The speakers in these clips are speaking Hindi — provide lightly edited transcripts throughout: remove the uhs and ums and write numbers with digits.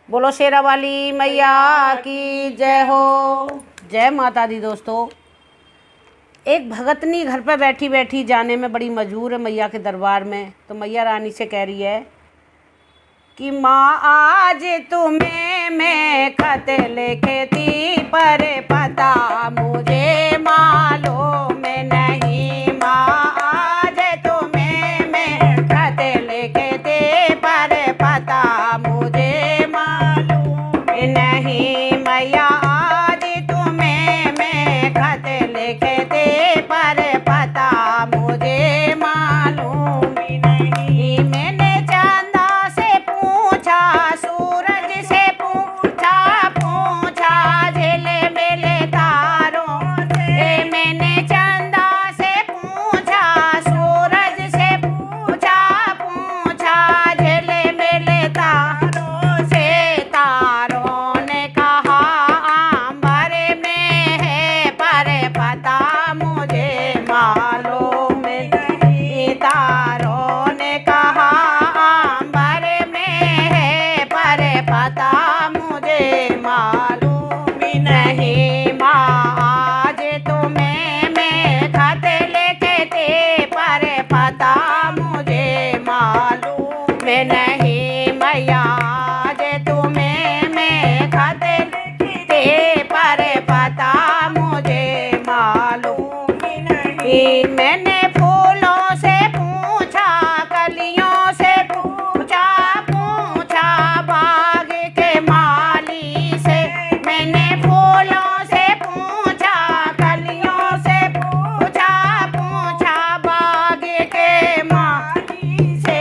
बोलो शेरा वाली मैया की जय हो। जय माता दी। दोस्तों, एक भगतनी घर पे बैठी बैठी जाने में बड़ी मजबूर है मैया के दरबार में। तो मैया रानी से कह रही है कि माँ आज तुम्हें मैं खत लिखे थी, पर पता मुझे मालूम नहीं। माँ आज तुम्हें मैं खत लिखे थे, पर पता मुझे मालूम नहीं। मैया आज तुम्हें मैं खत लिखे थे, पर पता मुझे मालूम नहीं। मैंने चंदा से पूछा, सूरज से पूछा, झिले मिले तारों से। मैंने चंदा से पूछा, सूरज से पूछा, झिले मिले तारों से। तारों ने कहा अंबर में है, पर पता मुझे मालूम नहीं। तारों ने कहा अंबर में है, पर पता मुझे मालूम नहीं। माँ आज तुम्हें मैं खत लिखे थे, पर पता मुझे मालूम नहीं। मैया आज तुम्हें मैं खत लिखे थे, पर पता मुझे मालूम नहीं। मैंने फूलों से पूछा, कलियों से पूछा, बाग के माली से। मैंने फूलों से पूछा, कलियों से पूछा, बाग के माली से।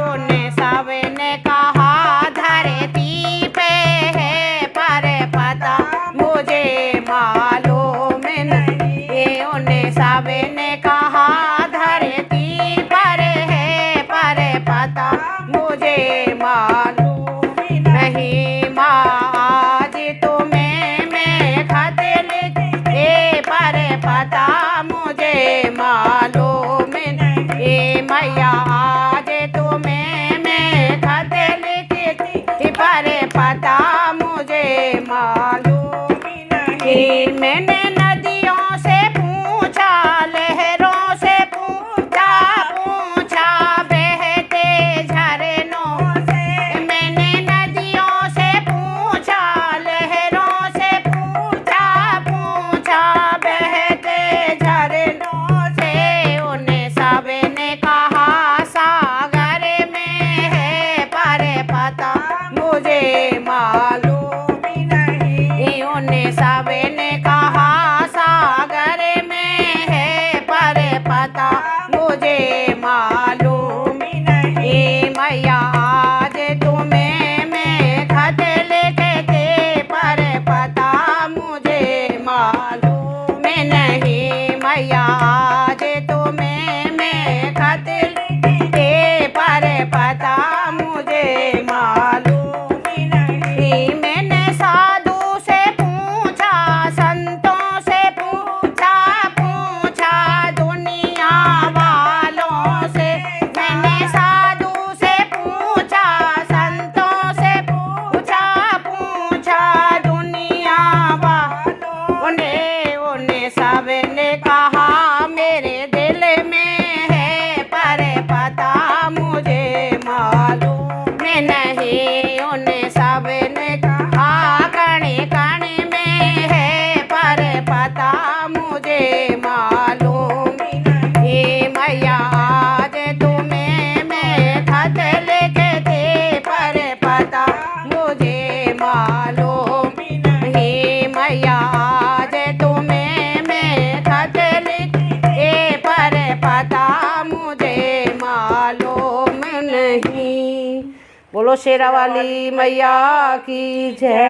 उन्हें सबने कहा धरती पे है, पर पता मुझे मालूम नहीं। उन्हें सबने कहा धरती पर है, पर पता मुझे मालूम नहीं। माँ आज तुम्हें मैं खत लिखे, पर पता मुझे मालूम नहीं। मैया आज तुम्हें मैं खत लिखे थी, पर पता मुझे मालूम नहीं। मैंने नदियों से पूछा, लहरों से पूछा, बहते झरनों से। मैंने नदियों से पूछा, लहरों से पूछा, बहते झरनों से। उन्हें सबने कहा सागर में है, पर पता मुझे मालूम नहीं। उन्हें सबने कहा सागर में है, पर पता मुझे मालूम नहीं। मैया आज तुम्हें मैं खत लिखे थे, पर पता मुझे मालूम नहीं। मैया आज तुम्हें मैं खत लिखे थे, पर पता मुझे मालूम नहीं। मैंने साधु से पूछा, संतों से पूछा, दुनिया वालों से। मैंने साधु से पूछा, संतों से पूछा, दुनिया वालों ने। उन्हें सबने कहा मेरे दिल में है, पर पता मुझे मालूम नहीं। उन्हें सबने कहा कण कण में है, पर पता मुझे मालूम नहीं। मैया आज तुम्हें मैं खत लिखे थे, पर पता मुझे मालूम नहीं। मैया आज तुम्हें मैं खत लिखे, पर पता मुझे मालूम नहीं। बोलो शेरा वाली मैया की जय।